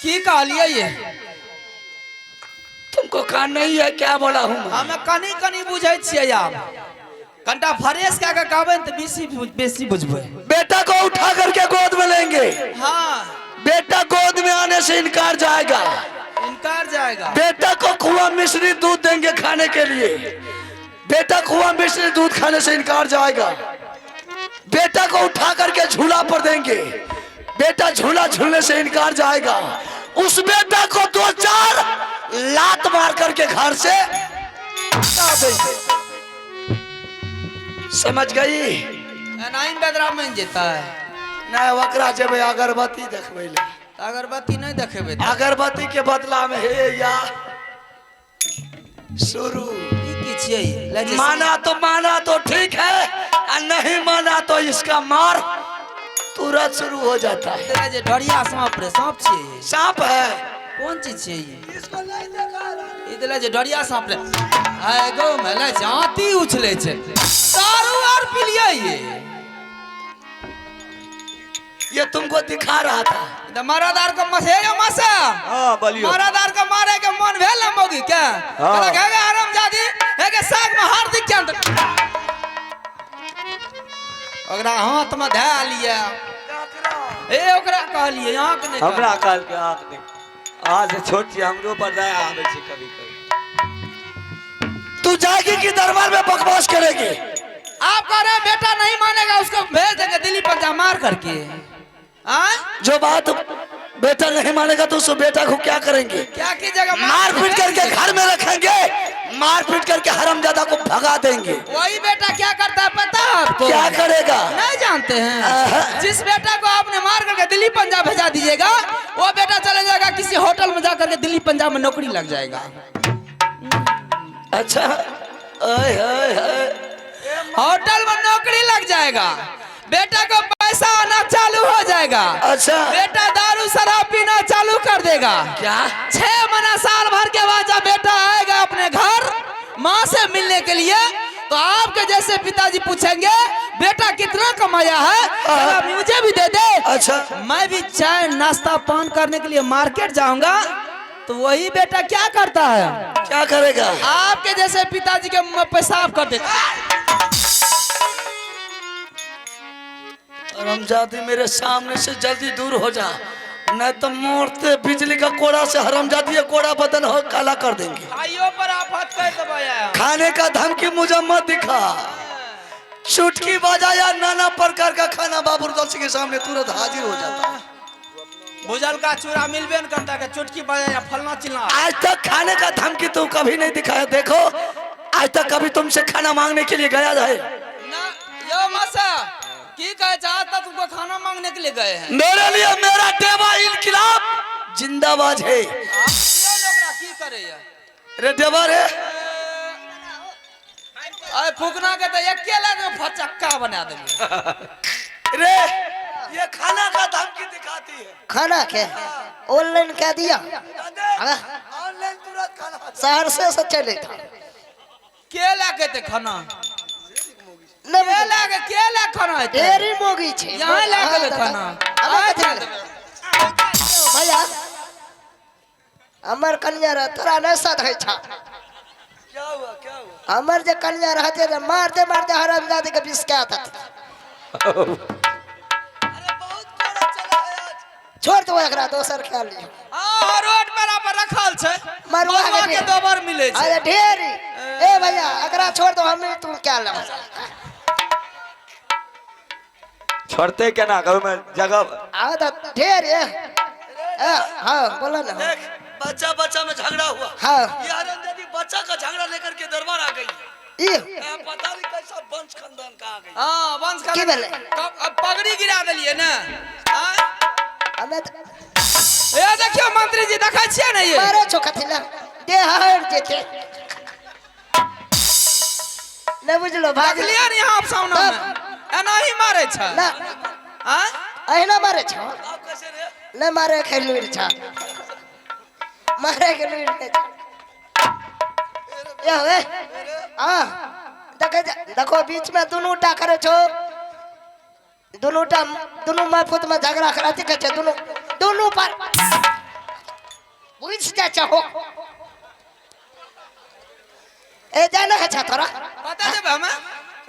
की कहलिए ये तुमको कान नहीं है क्या बोला हूँ हमें कनी कनी बुझे छिए आप कंटा फ्रेश क्या का कहबे त बेसी बेसी बुझबे। बेटा को उठा करके गोद में लेंगे। हाँ बेटा गोद में आने से इनकार जाएगा। इनकार जाएगा। बेटा को खुआ मिश्री दूध देंगे खाने के लिए। बेटा खुआ मिश्री दूध खाने से इनकार जाएगा। बेटा को उठा करके झूला पर देंगे। बेटा झूला झूलने से इनकार जाएगा। उस बेटा को 2-4 लात मार करके घर से हटा देंगे। समझ गई? नाइन बेदरा में जेता है ना वकरा जब अगरबत्ती देखबे ले अगरबत्ती नहीं देखेबे अगरबत्ती के बदला में हे या शुरू की छिए माना तो ठीक है और नहीं माना तो इसका मार तुरंत शुरू हो जाता है। तेरा जे ढड़िया सांप रे सांप छिए सांप है कौन चीज छिए ये इसको नहीं देखा इधर जे ढड़िया सांप रे आए गो मेले जाती उछले छे दारू और पी लिया ये तुमको दिखा रहा था। इधर मरादार को मसे यो मसा हां बोलियो मरादार को मारे के मन भेल न मोगी क्या कहला कहे आराम जादी है के साग में हार्दिक के अंदर ओकरा हाथ में धा लिया ए ओकरा कहलिए आंख ने हमरा काल के आंख ने आज छोटी हमरो पर दया आवे छै कभी कभी। तू जाएगी कि दरबार में बकवास करेगी? आप कह रहे हैं बेटा नहीं मानेगा उसको भेज देंगे दिल्ली पंजाब मार करके। जो बात बेटा नहीं मानेगा तो उस बेटा को क्या करेंगे? क्या कीजिएगा? मार पीट करके घर में रखेंगे। मार पीट करके हरामजादा को भगा देंगे। वही बेटा क्या करता है पता है आपको? क्या करेगा? नहीं जानते हैं। जिस बेटा को आपने मार करके दिल्ली पंजाब भेजा दीजिएगा वो बेटा चले जाएगा किसी होटल में जाकर के दिल्ली पंजाब में नौकरी लग जाएगा। अच्छा होटल में नौकरी लग जाएगा। बेटा को पैसा आना चालू हो जाएगा। अच्छा बेटा दारू शराब पीना चालू कर देगा। क्या 6 महीना साल भर के बाद जब बेटा आएगा अपने घर माँ से मिलने के लिए तो आपके जैसे पिताजी पूछेंगे बेटा कितना कमाया है मुझे भी दे दे। अच्छा मैं भी चाय नाश्ता पान करने के लिए मार्केट जाऊंगा तो वही बेटा क्या करता है? क्या करेगा? आपके जैसे पिताजी के मुंह में पेशाब कर देगा। हरामजादी मेरे सामने से जल्दी दूर हो जा नहीं तो मोड़ते बिजली का कोड़ा से हरामजादी कोड़ा बदन हो काला कर देंगे। भाइयों पर आफत कर दबाया। खाने का धमकी मुझे मत दिखा। चुटकी बजाया नाना प्रकार का खाना बाबूरदौल के सामने तुरंत हाजिर हो जाता है। भुजल का चूरा मिलबे न करता के चुटकी बजाया फलना चिलना। आज तक खाने का धमकी तो कभी नहीं दिखाया। देखो आज तक कभी तुमसे खाना मांगने के लिए गया है ना? यो मासा की कहे चाहता तुमको खाना मांगने के लिए गए हैं? मेरे लिए मेरा देवा इनकलाब जिंदाबाद है। की करे रे देवा रे अरे फुकना के तो अकेला में फचक्का बना देंगे। रे ये खाना का धमकी दिखाती है। खाना के ऑनलाइन कह दिया ऑनलाइन तुरंत खाना सहरसे से चले था केला के ते खाना केला खाना है ढेरी मोगी छे यहाँ लाके खाना भैया हमर कन्या रह तोरा नहीं साथ है छा क्या हुआ हमर जे कन्या रहते रे मारते मारते हरामजादी के बिस्का था। अरे बहुत कोड़ा चला है आज। छोड़ दो एकरा दोसर ख्याल लियो। हां रोड पर आप रखल छै मरुआ के दोबर मिले छै। अरे ढेरी ए भैया एकरा छोड़ दो हम तू क्या ले छोड़ते क्या ना करो मैं जगह आ तो ढेर है। हां बोलो ना। देख बच्चा बच्चा में झगड़ा हुआ। हाँ ये हरामजादी बच्चा का झगड़ा लेकर के दरबार आ गई। ये पता नहीं कैसा वंश खानदान का आ गई। हां वंश की खानदान भेले? अब पगड़ी गिरा देलिए ना। हमें ए देखियो मंत्री जी देखै छियै ना ये मारे छोकथिला दे हट जेते नहीं बुझलो भाग भाग लिया नहीं आप सामने में एना ही मारे छ ना हां अहिना मारे छ आप कैसे रे? नहीं मारे खेलुर छ मारे के लुर ने ये होए हां देखो बीच में दोनों टा करे छो दोनों माफुत में झगड़ा कराती कहे दोनों पर पूछ जा चाहो ए जाना है छा थोड़ा पता जब हमें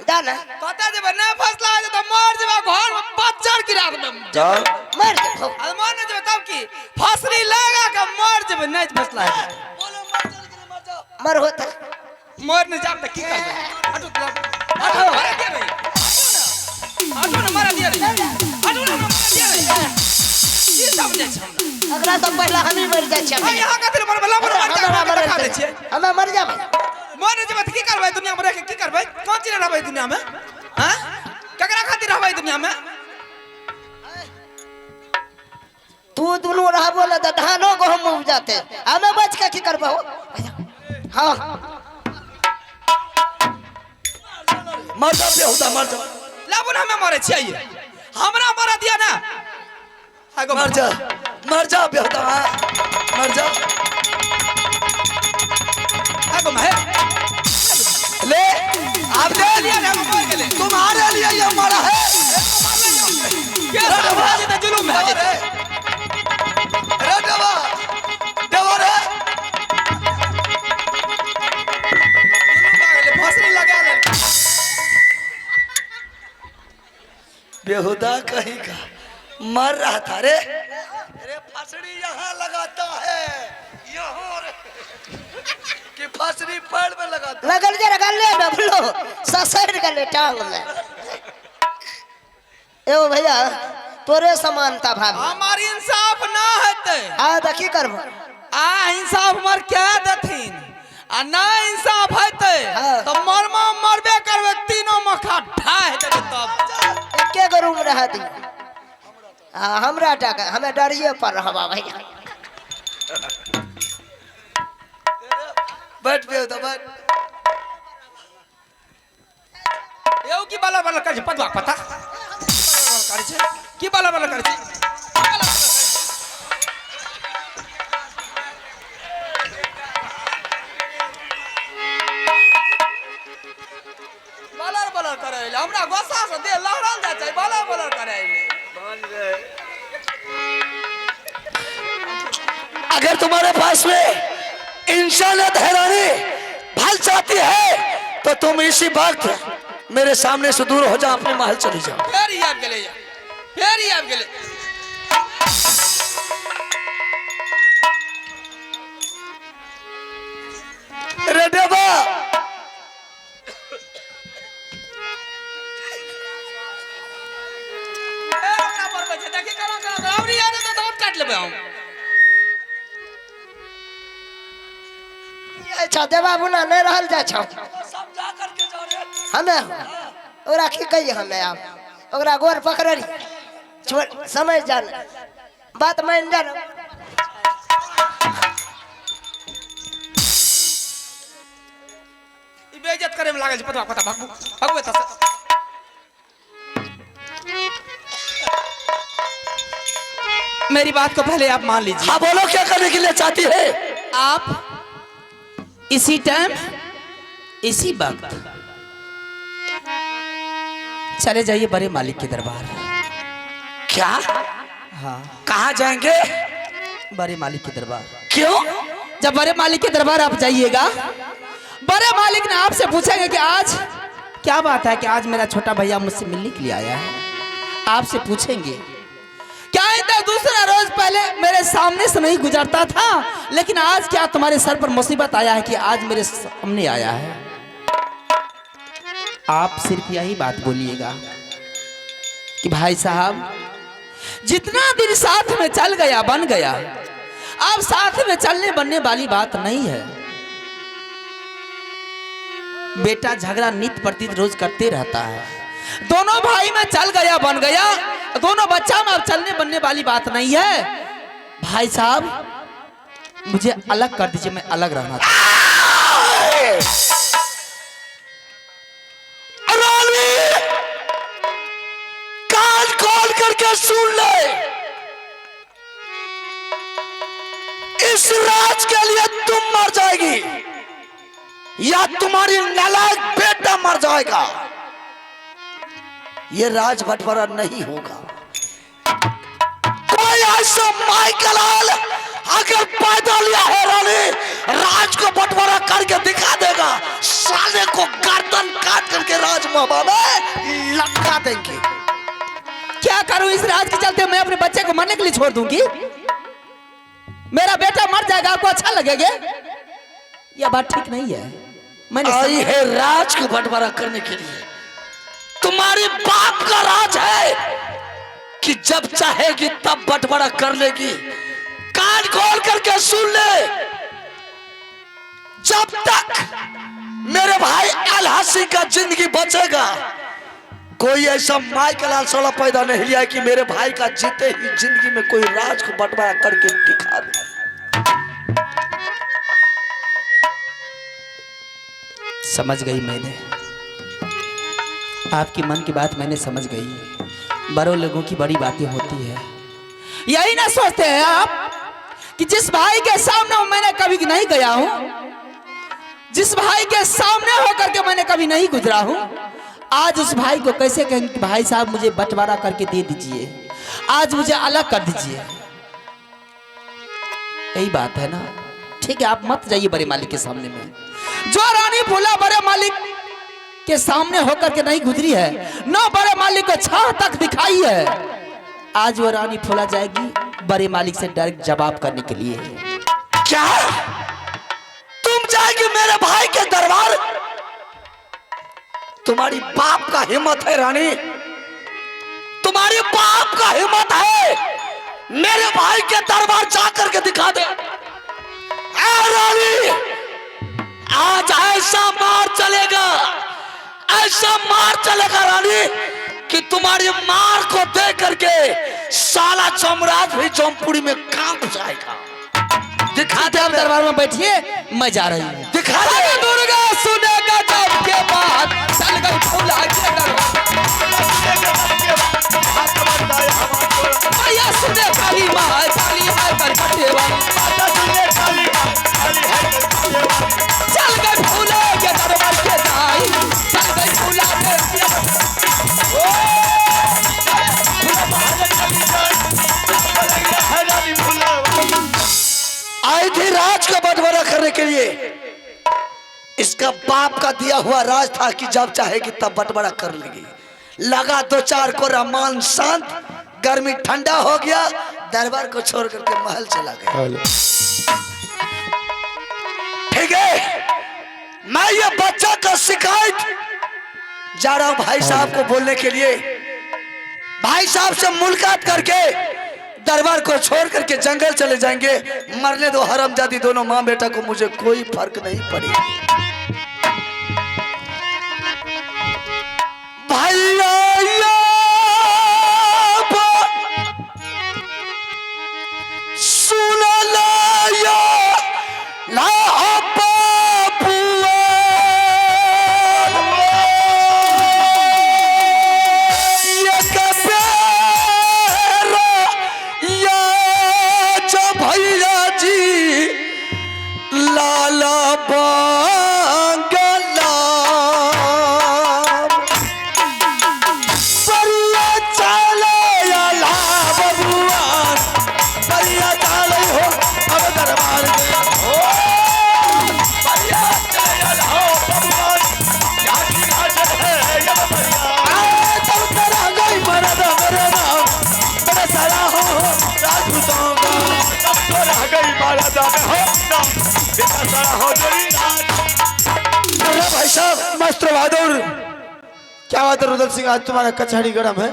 जाना पता जब ना फसला है तो मर जब घर में बच्चा गिरा दे चल मर जाओ अरे मर न जब तब की फसली लगा के मर जब नहीं फसला है मर होता मर न जाब त की करबे हटो हटो मारा दिया भाई हटो ना मारा दिया रे हटो ना मारा दिया रे की समझे छ अगला तो पहला हम ही मर जाए हम यहां का तेरे मर मर दिखा दे छे हम मर जाबे मर न जब की करबे दुनिया में रह के की करबे कौन चीज रहबे दुनिया में हां ककरा खातिर रहबे दुनिया में तू दोनों रहबो ल त धानो गहूं उग जाते हमें बच के की करबो हां मर जा बेहुदा मर जा लाबो ना हमें मारे छिए हमरा मारा दिया ना आगो मर जा बेहुदा मर जा आगो मैं ले आप ले लिया ना हम मार के ले तुम्हारे लिए ये मरा है क्या समाज में जुलूम है रे देवा देवा रे फसली लगा ले बेहुदा कहीं का मर रहा था रे अरे फसड़ी यहाँ लगाता है यहाँ रे कि फसड़ी पेड़ में लगाता लगल जे लगल ले बबलो ससर गले टांग में ए भैया तोरे समानता भाभी हमारी इंसाफ ना हेते आ त की करबो आ इंसाफ मर क्या दथिन आ ना इंसाफ हेते हाँ। तो मरबे करबे तीनों मखा ढाह देबे तब एके गो रूम रह दी हां हमरा टाका हमें डरिए पर रहबा भैया बैठ बेहुदा बैठ एउ की बाला बाला कर पतवा पता करे छे की बाला बाला करे छे बाला बाला करे हमरा गोसा से दे लहरल जा छै बाला बाला करे अगर तुम्हारे पास में इंसानियत हैरानी भल चाहती है तो तुम इसी वक्त मेरे सामने से दूर हो जाओ अपने महल चली जाओ फेर ही आब गेले फेर ही आब गेले रे देवा हमरा पर बचे देखि करा अबरी याद तो दांत काट लेबे हम अच्छा देवा बुना नहीं रहल जा छौ समझा करके जाओ रे हमें ओरा की कही हमें आप ओकरा गोर पकड़री छोड़ समझ जान बात मान जान ई बेइज्जत करे में लागल छै पता पता भगवे त मेरी बात को पहले आप मान लीजिए हाँ बोलो क्या करने के लिए चाहती है आप इसी टाइम इसी वक्त चले जाइए बड़े मालिक के दरबार क्या हाँ कहाँ जाएंगे बड़े मालिक के दरबार क्यों जब बड़े मालिक के दरबार आप जाइएगा बड़े मालिक ने आपसे पूछेंगे कि आज क्या बात है कि आज मेरा छोटा भैया मुझसे मिलने के लिए आया है आपसे पूछेंगे क्या इतना दूसरा रोज पहले मेरे सामने से नहीं गुजरता था लेकिन आज क्या तुम्हारे सर पर मुसीबत आया है कि आज मेरे सामने आया है आप सिर्फ यही बात बोलिएगा कि भाई साहब जितना दिन साथ में चल गया बन गया अब साथ में चलने बनने वाली बात नहीं है बेटा झगड़ा नित्य प्रतिदिन रोज करते रहता है दोनों भाई में चल गया बन गया दोनों बच्चा में अब चलने बनने वाली बात नहीं है भाई साहब मुझे अलग कर दीजिए मैं अलग रहना कान खोल करके सुन ले इस राज के लिए तुम मर जाएगी या तुम्हारी नालायक बेटा मर जाएगा ये राज बंटवारा नहीं होगा कोई ऐसा माइकलाल अगर पैदा लिया राज को बंटवारा करके दिखा देगा। साले को गर्दन काट करके राजमहल में लटका देंगे। क्या करूं इस राज के चलते? मैं अपने बच्चे को मरने के लिए छोड़ दूंगी? मेरा बेटा मर जाएगा, आपको अच्छा लगेगा? यह बात ठीक नहीं है। मैंने आई है राज को बंटवारा करने के लिए। तुम्हारे बाप का राज है कि जब चाहेगी तब बंटवारा कर लेगी। कान खोल करके सुन ले, जब तक मेरे भाई अल्लाह सिंह का जिंदगी बचेगा, कोई ऐसा माइकल आलसोला पैदा नहीं लिया कि मेरे भाई का जीते ही जिंदगी में कोई राज को बंटवारा करके दिखा दे। समझ गई मैंने, आपकी मन की बात मैंने समझ गई। बड़ों लोगों की बड़ी बातें होती है। यही ना सोचते हैं आप कि जिस भाई के सामने मैंने कभी नहीं गया हूं, जिस भाई के सामने होकर के मैंने कभी नहीं गुजरा हूं, आज उस भाई को कैसे कहेंगे कि भाई साहब मुझे बंटवारा करके दे दीजिए, आज मुझे अलग कर दीजिए। यही बात है ना। ठीक है, आप मत जाइए बड़े मालिक के सामने में। जो रानी फूला बड़े मालिक के सामने होकर के नहीं गुजरी है, न बड़े मालिक को छाह तक दिखाई है, आज वो रानी फूला जाएगी बड़े मालिक से डायरेक्ट जवाब करने के लिए। क्या तुम जाएगी मेरे भाई के दरबार? तुम्हारी बाप का हिम्मत है रानी, तुम्हारी बाप का हिम्मत है मेरे भाई के दरबार जाकर के दिखा दे। रानी, आज ऐसा मार चलेगा, ऐसा मार चलेगा रानी कि तुम्हारी मार को देख करके साला चमराज भी जौनपुरी में कांप जाएगा। दिखा दे। आप दरबार में बैठिए, मैं जा रही हूँ। दिखा दे। दुर्गा सुनेगा जब के बाद चल गई फूला के दरबार। भैया सुने काली माँ, काली माँ पर कटेवा। चल गई फूला के दरबार के दाई, चल गई फूला के। आई थी राज का बंटवारा करने के लिए। इसका बाप का दिया हुआ राज था कि जब चाहेगी तब बंटवारा कर लेगी। लगा 2-4 को रमान शांत, गर्मी ठंडा हो गया, दरबार को छोड़ करके महल चला गया। ठीक है, मैं ये बच्चा का शिकायत जा रहा हूं भाई साहब को बोलने के लिए। भाई साहब से मुलाकात करके दरबार को छोड़ करके जंगल चले जाएंगे। मरने दो हरामजादी दोनों माँ बेटा को, मुझे कोई फर्क नहीं पड़ेगा। भैया सुन लाया ला भाई साहब। मास्टर बहादुर, क्या बात है रुदल सिंह, आज तुम्हारा कचहरी गरम है?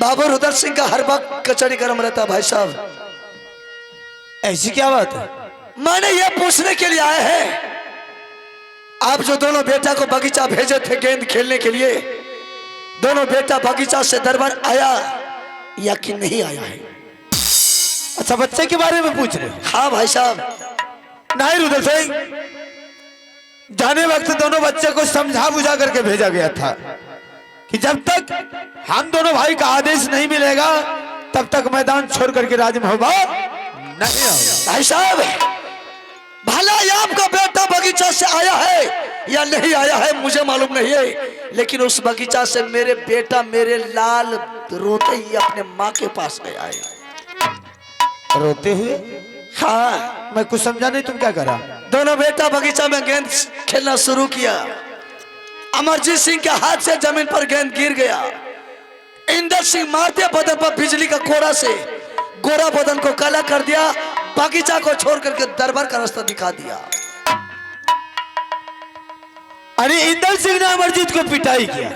बाबू रुदल सिंह का हर वक्त कचहरी गर्म रहता है भाई साहब। ऐसी क्या बात है? मैंने ये पूछने के लिए आए हैं, आप जो दोनों बेटा को बगीचा भेजे थे गेंद खेलने के लिए, दोनों बेटा बगीचा से दरबार आया या कि नहीं आया है? अच्छा, बच्चे के बारे में पूछ रहे? हाँ भाई साहब। नहीं रुदल सिंह, जाने वक्त दोनों बच्चे को समझा बुझा करके भेजा गया था कि जब तक हम दोनों भाई का आदेश नहीं मिलेगा तब तक मैदान छोड़ करके राजमहल नहीं आओ। भाई साहब, भला ये आपका बेटा बगीचा से आया है या नहीं आया है मुझे मालूम नहीं है, लेकिन उस बगीचा से मेरे बेटा मेरे लाल रोते ही अपने माँ के पास गया है। रोते हुए? हाँ, मैं कुछ समझा नहीं, तुम क्या करा? दोनों बेटा बगीचा में गेंद खेलना शुरू किया। अमरजीत सिंह के हाथ से जमीन पर गेंद गिर गया। इंदर सिंह मारते बदन पर बिजली का कोड़ा से गोरा बदन को काला कर दिया। बगीचा को छोड़ करके दरबार का रास्ता दिखा दिया। अरे इंदर सिंह ने अमरजीत को पिटाई किया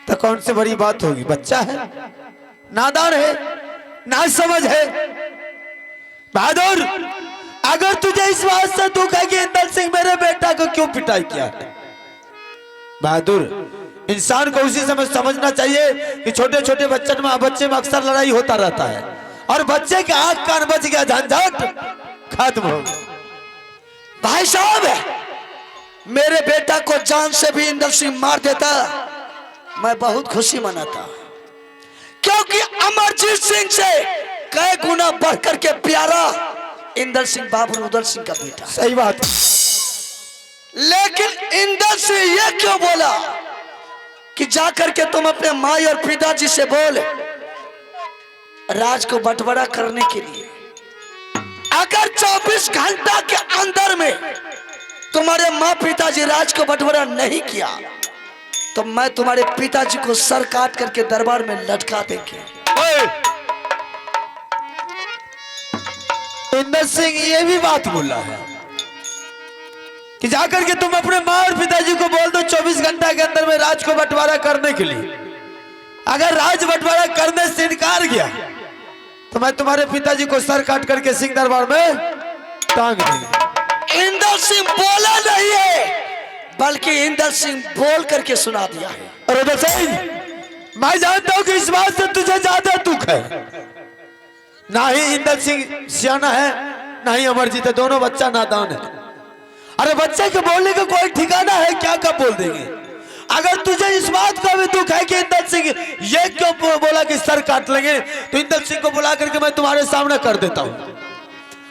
तो कौन सी बड़ी बात होगी? बच्चा है, नादान है, ना समझ है। बहादुर, अगर तुझे इस बात से दुख है कि इंदर सिंह मेरे बेटा को क्यों पिटाई किया है, बहादुर, इंसान को उसी समय समझना चाहिए कि छोटे छोटे बच्चे में अक्सर लड़ाई होता रहता है और बच्चे के आंख कान बच गया, झंझट खत्म हो गया। भाई साहब, मेरे बेटा को जान से भी इंदर सिंह मार देता, मैं बहुत खुशी मनाता, क्योंकि अमरजीत सिंह से कई गुना बढ़कर के प्यारा इंदर सिंह बाबू उदल सिंह का बेटा। सही बात। लेकिन इंदर सिंह ये क्यों बोला कि जाकर के तुम अपने माई और पिताजी से बोल राज को बंटवारा करने के लिए। अगर 24 घंटा के अंदर में तुम्हारे माँ पिताजी राज को बंटवारा नहीं किया तो मैं तुम्हारे पिताजी को सर काट करके दरबार में लटका देंगे। इंदर सिंह ये भी बात बोला है कि जाकर के तुम अपने माँ और पिताजी को बोल दो 24 घंटा के अंदर में राज को बंटवारा करने के लिए। अगर राज बंटवारा करने से इनकार किया तो मैं तुम्हारे पिताजी को सर काट करके सिंह दरबार में टांग दूंगा। इंदर सिंह बोला नहीं है, बल्कि इंदर सिंह बोल करके सुना दिया है। और उदल सिंह, मैं जानता हूं कि इस बात से तुझे ज्यादा दुख है। ना ही इंदर सिंह सियाना है, ना ही अमरजीत है, दोनों बच्चा नादान है। अरे बच्चे के बोलने का कोई ठिकाना है क्या? कब बोल देंगे? अगर तुझे इस बात का भी दुख है कि इंदर सिंह ये क्यों बोला कि सर काट लेंगे, तो इंदर सिंह को बुला करके मैं तुम्हारे सामने कर देता हूं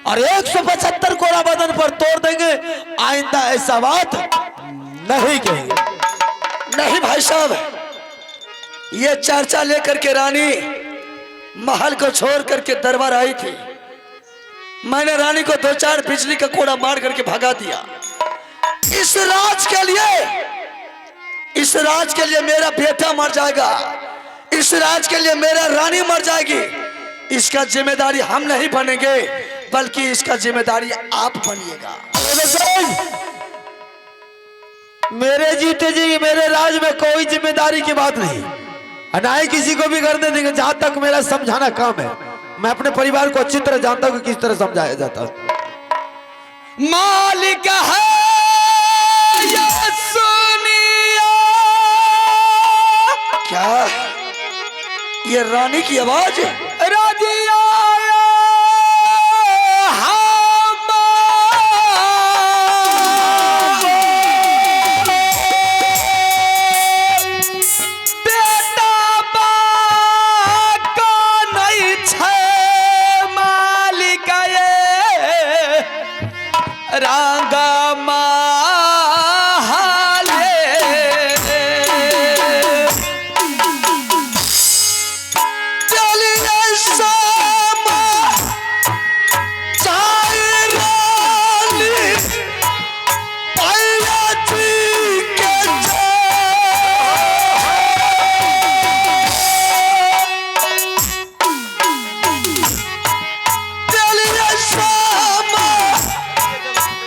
और 175 कोड़ा बदन पर तोड़ देंगे। आइंदा ऐसा बात नहीं कहेंगे। नहीं भाई साहब, ये चर्चा लेकर के रानी महल को छोड़ करके दरबार आई थी। मैंने रानी को 2-4 बिजली का कोड़ा मार करके भगा दिया। इस राज के लिए मेरा बेटा मर जाएगा, इस राज के लिए मेरा रानी मर जाएगी। इसका जिम्मेदारी हम नहीं बनेंगे, बल्कि इसका जिम्मेदारी आप बनिएगा। मेरे जीते जी मेरे राज में कोई जिम्मेदारी की बात नहीं, ना ही किसी को भी करने देंगे। जहां तक मेरा समझाना काम है, मैं अपने परिवार को अच्छी तरह जानता हूं कि किस तरह समझाया जाता है। मालिक है ये सुनिया। क्या ये रानी की आवाज? रजिया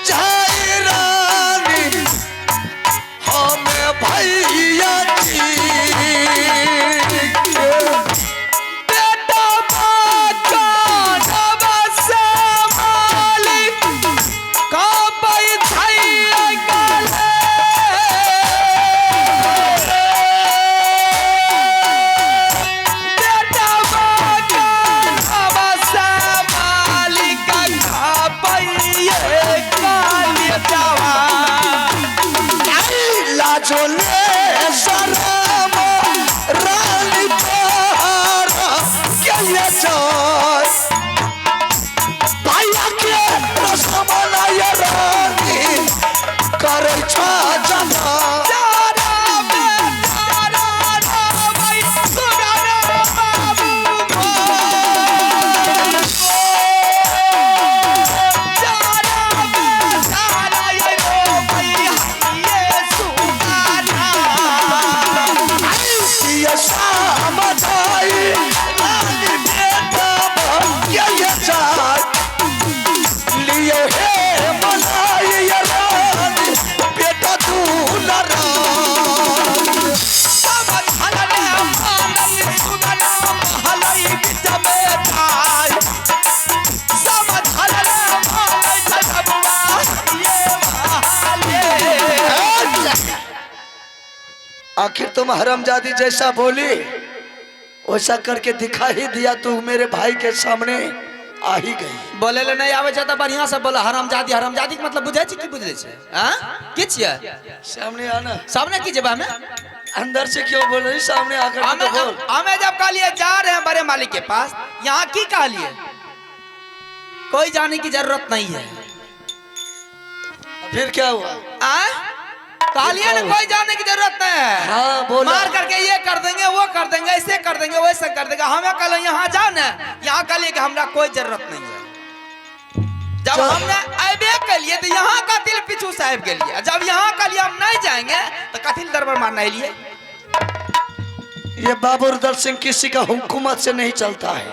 जय तुम हरामजादी जैसा बोली वैसा करके दिखा ही दिया, तू मेरे भाई के सामने आ ही गई। बोले ले नहीं आवे तो बढ़िया से बोला। हरामजादी, हरामजादी के मतलब बुझे छी की बुझे छे? हां की छिए? सामने आना। सामने की जब में अंदर से क्यों बोल रही, सामने आकर के तो बोल। हमें जब कह लिए जा रहे हैं बड़े मालिक के पास, यहाँ की कह लिए कोई जाने की जरूरत नहीं है। फिर क्या हुआ? कालिया ने कोई जाने की जरूरत नहीं है। हाँ बोला। मार करके ये कर देंगे, वो कर देंगे, ऐसे कर देंगे, वैसे कर देंगे। हमें कल यहाँ जाना, यहाँ कह कि हमरा कोई जरूरत नहीं है। जब हमने आबे के लिए तो यहाँ का दिल पीछू साहब के लिए, जब यहाँ का लिए हम नहीं जाएंगे तो कथिल दरबार मारना लिए। ये बाबूरदल सिंह किसी का हुकूमत से नहीं चलता है,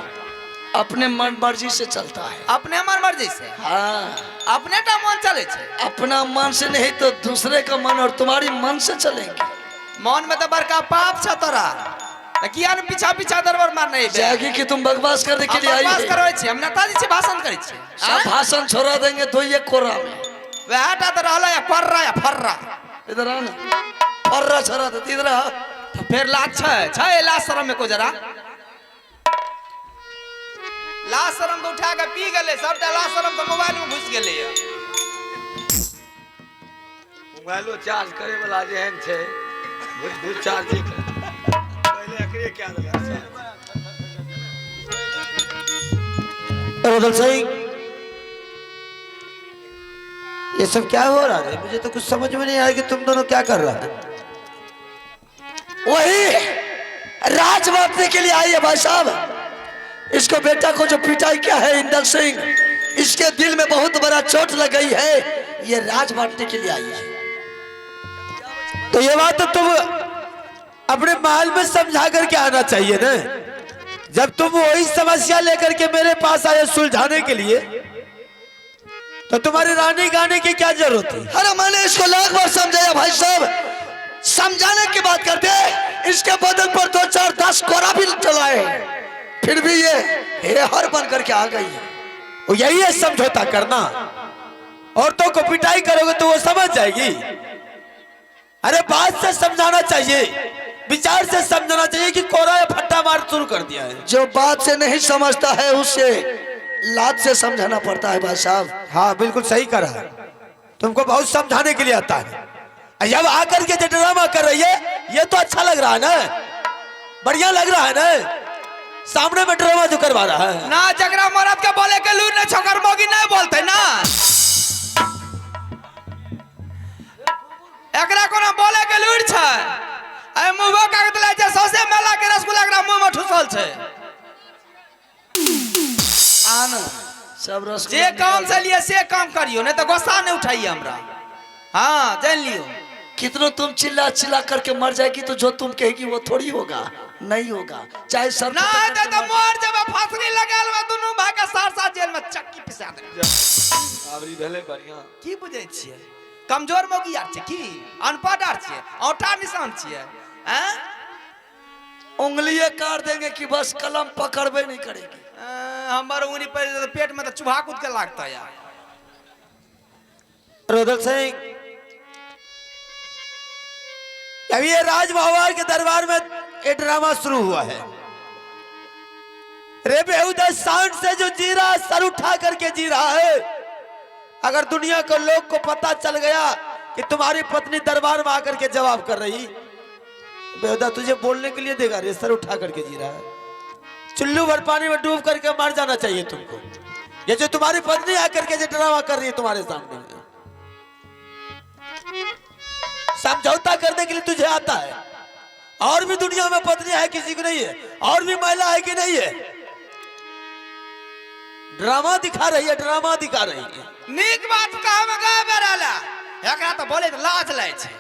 अपने मन मर्जी से चलता है। अपने मन मर्जी से? हाँ, अपने का मन चले छे। अपना मन से नहीं तो दूसरे का मन और तुम्हारी मन से चलेंगे। मन में तो बड़का पाप छ तोरा, किया न पीछा पीछा दरबार मार नहीं जागी कि तुम बकवास करने के लिए आई बकवास है। करवे छी, हम नेताजी से भाषण करे छी। सब भाषण छोड़ा देंगे तो ये कोरा में वेटा तो रहला या फर्रा या फर्रा। इधर आ ना, फर्रा छोड़ा दे इधर आ। फिर लाज छै लाज शरम में को जरा लाज शरम तो उठा के पी गेले, सबटा लाज शरम तो मोबाइल में घुस गेले। मोबाइलो चार्ज करे वाला जे हन छै, घुस चार्ज कर पहले एकरे क्या देला। रुदल सिंह, ये सब क्या हो रहा है? मुझे तो कुछ समझ में नहीं आया कि तुम दोनों क्या कर रहा है। वही राज बांटने के लिए आई है भाई साहब। इसको बेटा को जो पिटाई किया है इंदर सिंह, इसके दिल में बहुत बड़ा चोट लग गई है, ये राज बांटने के लिए आई है। तो ये बात तो तुम अपने महल में समझा करके आना चाहिए ना। जब तुम वही समस्या लेकर के मेरे पास आए सुलझाने के लिए, तो तुम्हारी रानी गाने की क्या जरूरत थी? अरे मैंने इसको लाख बार समझाया भाई साहब, समझाने की बात करते इसके बदन पर 2 4 10 कोरा भी चलाए, फिर भी ये हर बन करके आ गई है। वो यही है समझौता करना। औरतों को पिटाई करोगे तो वो समझ जाएगी। अरे बात से समझाना चाहिए, विचार से समझाना चाहिए कि कोरा या फट्टा मार शुरू कर दिया है। जो बात से नहीं समझता है उससे लात से समझाना पड़ता है भाई साहब। हाँ बिल्कुल सही करा, तुमको बहुत समझाने के लिए आता है। जब आकर के जो ड्रामा कर रही है, ये तो अच्छा लग रहा है ना, बढ़िया लग रहा है ना। सामने में ड्रामा जो करवा रहा है ना, जगरा मरद के बोले के लूर ने छोकर मोगी नहीं बोलते ना। एकरा कोनो बोले के लूर छै, ए मुंह कागत लै छै, सौसे मेला के रसगुल्ला एकरा मुंह में ठुसल छै। आना सब रस जे काम से लिए से काम करियो, नहीं तो गुस्सा नहीं उठाइए हमरा। हाँ जान लियो। कितनों तुम चिल्ला चिल्ला करके मर जाएगी तो जो तुम कहेगी वो थोड़ी होगा, नहीं होगा। चाहे सब ना तो मोर जब फांसी लगाल में दोनों भाई के साथ जेल में चक्की पिसा दे। आवरी भेले बढ़िया। की बुझे छिए? कमजोर मोगी आर छै की? अनपढ़ आर छिए? औटा निशान छिए? हैं? उंगलियां काट देंगे कि बस कलम पकड़बे नहीं करेगी। हमर उंगली पर पेट में तो चूहा कूद के लागता यार। रुदल सिंह, अभी ये राजमहल के दरबार में एक ड्रामा शुरू हुआ है। रे बेहुदा शान से जो जी रहा, सर उठा करके जी रहा है। अगर दुनिया को लोग को पता चल गया कि तुम्हारी पत्नी दरबार में आकर के जवाब कर रही, बेहुदा तुझे बोलने के लिए देगा रे, सर उठा करके जी रहा है। चुल्लू भर पानी में डूब करके मर जाना चाहिए तुमको। ये जो तुम्हारी पत्नी आकर के जो ड्रामा कर रही है तुम्हारे सामने, समझौता करने के लिए तुझे आता है। और भी दुनिया में पत्नी है किसी को नहीं है, और भी महिला है कि नहीं है। ड्रामा दिखा रही है, ड्रामा दिखा रही है। नीक बात कहमे गा बेराला, एकरा तो बोले तो लाज लै छै,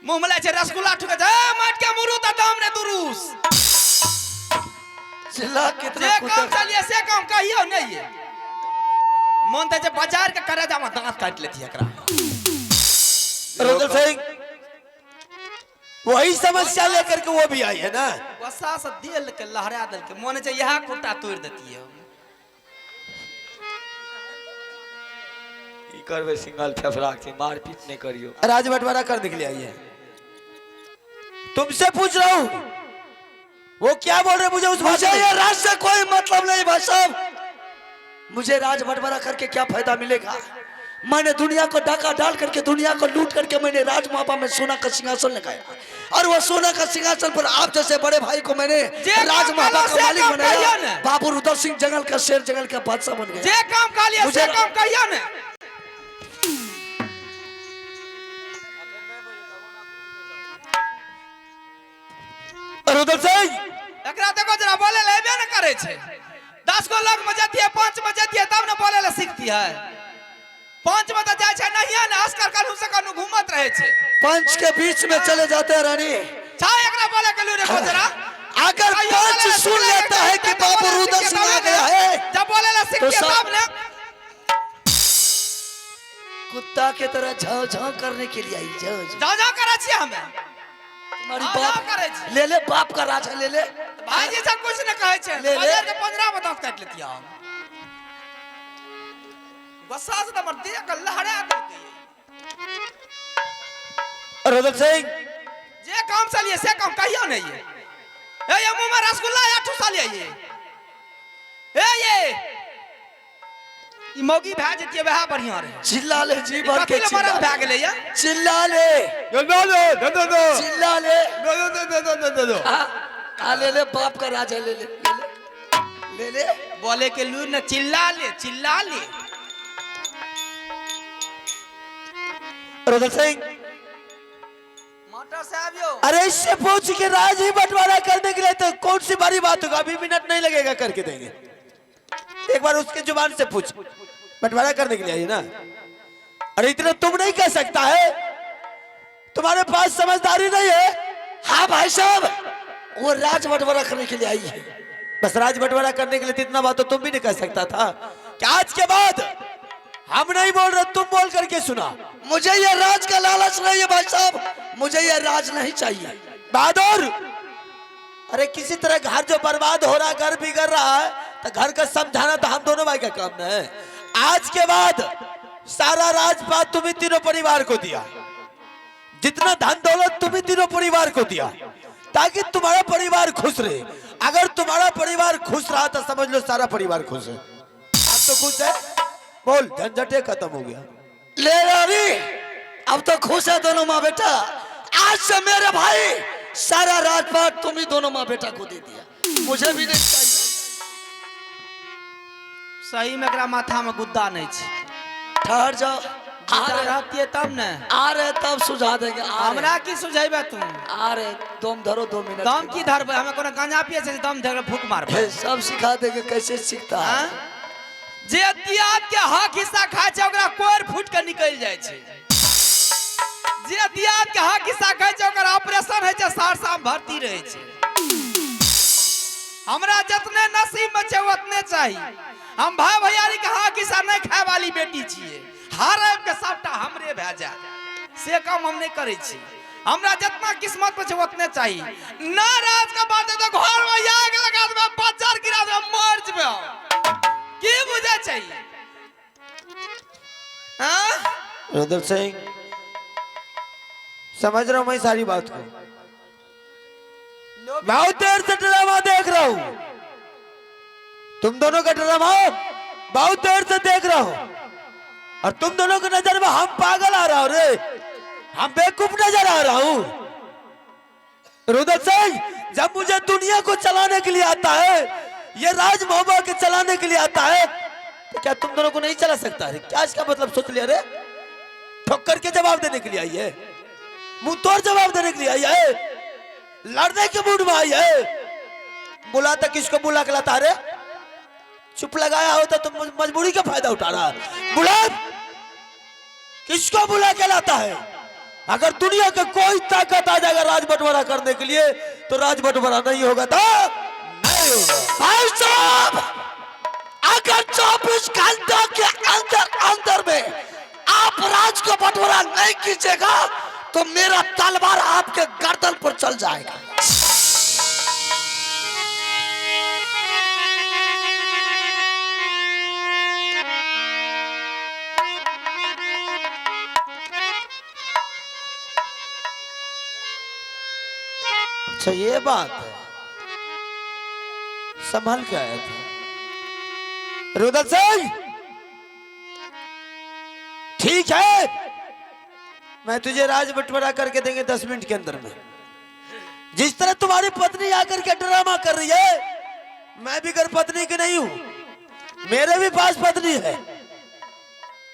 मुंह में लै छै रसगुल्ला ठुके छै, मट के मुरु त दाम ने दुरुस। चिल्ला कितने जे काम चलिए से काम कहियो नहीं है। मन ते जे बाजार के करे जामा दांत काट लेती है एकरा। रुदल सिंह, वही समस्या लेकर के वो भी आई है ना। गुस्सा से दिल के लहरा दिल के मन छै यह खुट्टा तोड़ देती है। ई करबे सिंगल फेफड़ा के मार पीट नहीं करियो। राज बंटवारा कर के लिए आई है। तुमसे पूछ रहा हूँ, वो क्या बोल रहे मुझे उस मुझे भाषा ये में? राज से कोई मतलब नहीं भाई साहब। मुझे राज बंटवारा करके क्या फायदा मिलेगा? मैंने दुनिया को डाका डाल करके, दुनिया को लूट करके मैंने राज महापा में सोना का सिंहासन लगाया, और वो सोना का सिंहासन पर आप जैसे बड़े भाई को मैंने राज महापा का मालिक बनाया। बाबू रुद्र सिंह जंगल का शेर, जंगल का बादशाह बन गया। जे काम कालिया से मुझे- काम कहिया ने। रुद्र सिंह, एकरा देखो जरा बोले लेबे न करे छे। 10 गो लोग में जतिए, 5 में जतिए, तब न बोले ले सीखती है। 5 में तो जाय छे नहीं है ना, अस्कर कानू से कानू घूमत रहे छे। पंच के बीच में चले जाते हैं रानी। छा एकरा बोले के लू देखो जरा। अगर पंच सुन लेता है कि बाबू रुद्र सिंह आ गया है, जब बोले ले तो सीखती सब- तब ने कुत्ता के तरह झाव झाव करने के लिए आई। झाव झाव। जा जा करे छी हमें। तुम्हारी हाँ, हाँ, करे बाप छी। ले ले, बाप का राज है, ले ले। भाई जी सब कुछ न कहे छे। ले ले। बाजार के 15 में दांत काट लेती हम। गुस्सा से तो मरती है, कल लहरे आती है। रुद्र सिंह, जे काम चलिए से काम कहियो नहीं है। ये मुंह में रसगुल्ला या ठूसा ले ये ई मौगी भै जतिए वह बढ़िया रहे। चिल्ला ले जी भर कथी के, ले चिल्ला मरद भै गेले या। चिल्ला ले, दो दो दो दो दो चिल्ला ले। दो। ले ले, बाप का राज है, ले ले, ले ले, ले ले। बोले के लू न चिल्ला ले, चिल्ला ले। रुद्र सिंह, मास्टर साहब यो, अरे इससे पूछ के राज ही बंटवारा करने के लिए तो कौन सी बड़ी बात होगा? अभी मिनट नहीं लगेगा, करके देंगे। एक बार उसके जुबान से पूछ, बंटवारा करने के लिए आई ना? अरे इतना तुम नहीं कह सकता है? तुम्हारे पास समझदारी नहीं है? हाँ भाई साहब, वो राज बंटवारा करने के लिए आई है। बस राज बंटवारा करने के लिए इतना बात तो तुम भी नहीं कह सकता था कि आज के बाद हम नहीं बोल रहे, तुम बोल करके सुना। मुझे ये राज का लालच नहीं है भाई साहब, मुझे ये राज नहीं चाहिए। बहादुर, अरे किसी तरह घर जो बर्बाद हो रहा है, घर बिगड़ रहा है, तो घर का समझाना तो हम दोनों भाई का काम है। आज के बाद सारा राजपाट तुम्ही तीनों परिवार को दिया, जितना धन दौलत तुम्ही तीनों परिवार को दिया, ताकि तुम्हारा परिवार खुश रहे। अगर तुम्हारा परिवार खुश रहा तो समझ लो सारा परिवार खुश है। अब तो खुश है, बोल, झंझटे खत्म हो गया। ले रानी, अब तो खुश है दोनों माँ बेटा। आज से मेरे भाई सारा राजपाट तुम ही दोनों माँ बेटा को दे दिया, मुझे भी नहीं चाहिए। सही में एकरा माथा में गुद्दा नहीं छे। ठहर जाओ, आ गुद्दा रहे, रहती है तब न। आ रहे तब सुझा देंगे। आ रहे, हमरा की सुझाइबे तू? आ रहे, दम धरो 2 मिनट। दम की धरबे? हमें कोनो गांजा पिए से दम धर के फूक मारबे। हे, सब सिखा देंगे कैसे सीखता है। हां, जे दियाद के हक हिस्सा खाय छै ओकरा कोर फूट के निकल जाय छै। जे दियाद के हक हिस्सा खाय छै ओकरा ऑपरेशन होय छै, सहरसा में भर्ती रहे छै। हमरा जितने नसीब में छै उतने चाहिए। हम भाई भैयारी के हक हिस्सा नहीं खाय वाली बेटी छिए। हारब के सबटा हमरे भै जा, से काम हम नहीं करे छी। हमरा जितना किस्मत में छै उतने चाहिए। नाराज के बात है तो घर में आग लगा देबे, बच्चा गिरा देबे, मर जबे। की बुझे चाहिए? हाँ? रुद्र सिंह, समझ रहा हूं मैं सारी बात को। बहुत देर से ड्रामा देख रहा हूं, तुम दोनों का ड्रामा बहुत देर से देख रहा हूं, और तुम दोनों की नजर में हम पागल आ रहा हूं रे, हम बेवकूफ नजर आ रहा हूं। रुद्र सिंह, जब मुझे दुनिया को चलाने के लिए आता है, ये राज मोहब्बत के चलाने के लिए आता है, तो क्या तुम दोनों को नहीं चला सकता है? क्या इसका मतलब सोच लिया रे? ठोकर के जवाब देने के लिए आई है, मुंह तोड़ जवाब देने के लिए आई है, लड़ने के मूड में आई है। बुलाता किसको बुला के लाता रे? चुप लगाया होता तो मजबूरी का फायदा उठा रहा। बुला, किसको बुला के लाता है? अगर दुनिया का कोई ताकत आ जाएगा राज बंटवारा करने के लिए, तो राज बंटवारा नहीं होगा तो नहीं होगा। भाई साहब, अगर 24 घंटा के अंदर अंदर में आप राज को बंटवारा नहीं कीजिएगा तो मेरा तलवार आपके गर्दन पर चल जाएगा। अच्छा ये बात है, संभल के आया था रुदल सिंह। ठीक है, मैं तुझे राज बंटवारा करके देंगे 10 मिनट के अंदर में। जिस तरह तुम्हारी पत्नी आकर के ड्रामा कर रही है, मैं भी घर पत्नी की नहीं हूं, मेरे भी पास पत्नी है।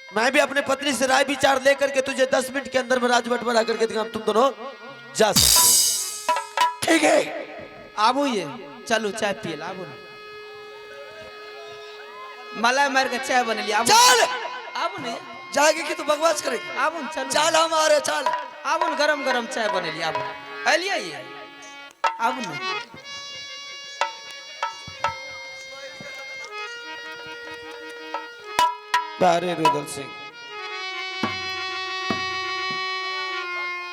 मैं भी अपने पत्नी से राय विचार लेकर के तुझे 10 मिनट के अंदर में राज बंटवारा करके देंगे। तुम दोनों जा सकते। ठीक है, आबू ये चलो चाय पिए ला, आबू मलाई मार के चाय बने लिया। चल आबू नहीं जाएगी कि तू बकवास करेगी? आबू चलो, चल हमारे चल। आबू गरम गरम चाय बने लिया। आबू अलिया ये आबू नहीं। अरे रुदल सिंह,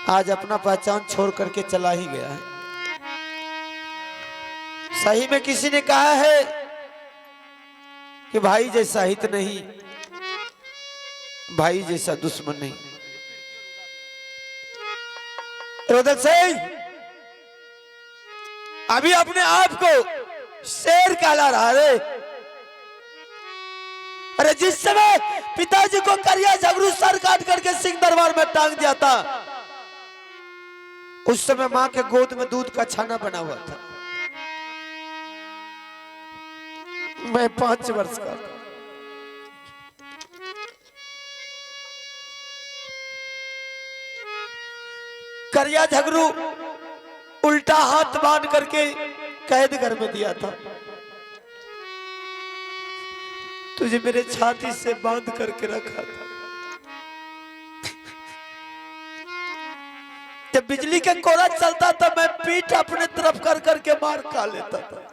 आज अपना पहचान छोड़ करके चला ही गया है। सही में किसी ने कहा है कि भाई जैसा हित नहीं, भाई जैसा दुश्मन नहीं। रुदल सिंह अभी अपने आप को शेर कहला रहा रे। अरे जिस समय पिताजी को करिया झगड़ू सर काट करके सिंह दरबार में टांग दिया था, उस समय मां के गोद में दूध का छाना बना हुआ था। मैं 5 वर्ष का था। करिया झगड़ू उल्टा हाथ बांध करके कैद घर में दिया था। तुझे मेरे छाती से बांध करके रखा था। जब बिजली का कोरा चलता था, मैं पीठ अपने तरफ कर करके मार खा लेता था।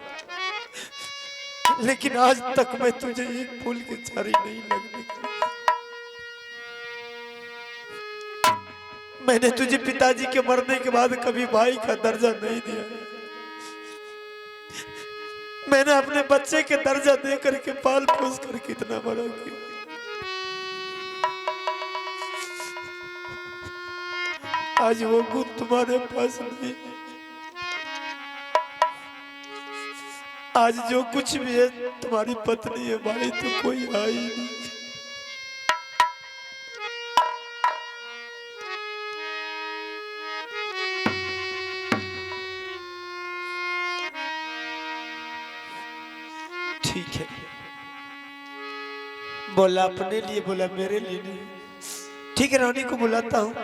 लेकिन आज तक मैं तुझे एक फूल की झाड़ी नहीं लगने दी। मैंने तुझे पिताजी के मरने के बाद कभी भाई का दर्जा नहीं दिया। मैंने अपने बच्चे के दर्जा दे करके पाल पोस करके इतना बड़ा किया। आज वो गुण तुम्हारे पास नहीं। आज जो कुछ भी है तुम्हारी पत्नी है, भाई तो कोई है ही नहीं। ठीक है, बोला अपने लिए, बोला मेरे लिए नहीं। ठीक है, रानी को बुलाता हूँ।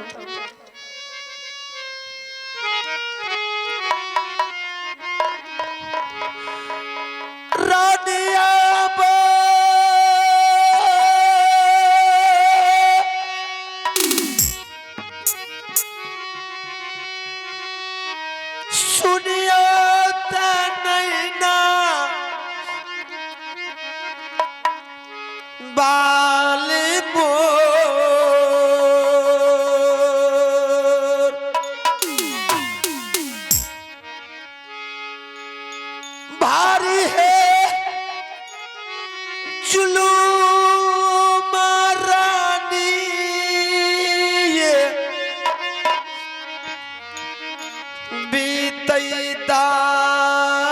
भारी है चुलू महारानी ये बीतई दारा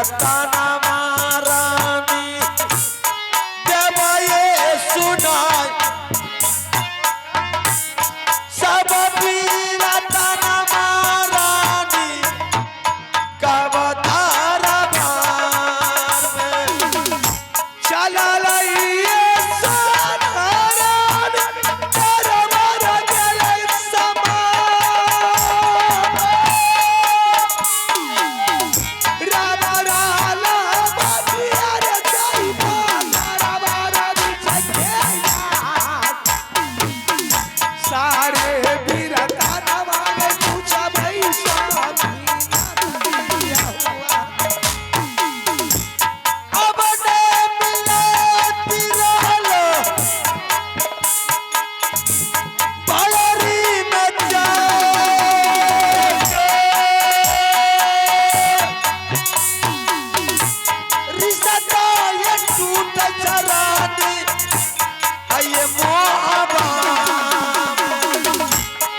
रतना महारानी देवाए सुनाई सब पीरा तना महारानी कब तारा भार में चला लइए साधारण तरवर गेलै समान राम राला बतिया रे जाइबा तरवर बिछके सारे बीरता नवाने पूछा भाई स्वामी अब ने मिलती रहलो बायरी में जाके रिश्ता ये टूट चरानी आये मोहब्बत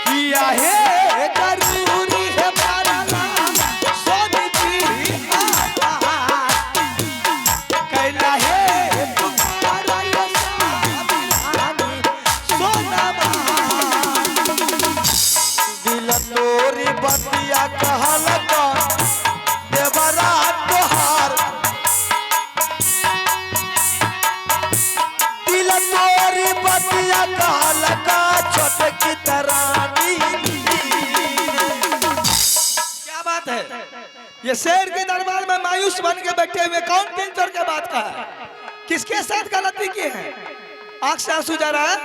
किया है जरूरी है मारना सोनी जी कैला है पुकारा ये साबिरानी सोना दिल तोरी बतिया कहल का देवरा तोहार दिल तोरी बतिया कहल का छोटकी तरानी क्या बात है? ये शेर के दरबार में मायूस बन के बैठे हुए कौन किन चोर के बात का है? किसके साथ गलती की है? आंख से आंसू जा रहा है।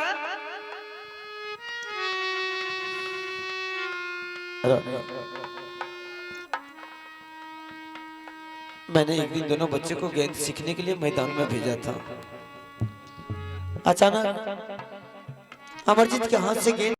मैंने एक दिन दोनों बच्चे को गेंद सीखने के लिए मैदान में भेजा था। अचानक अमरजीत के हाथ से गेंद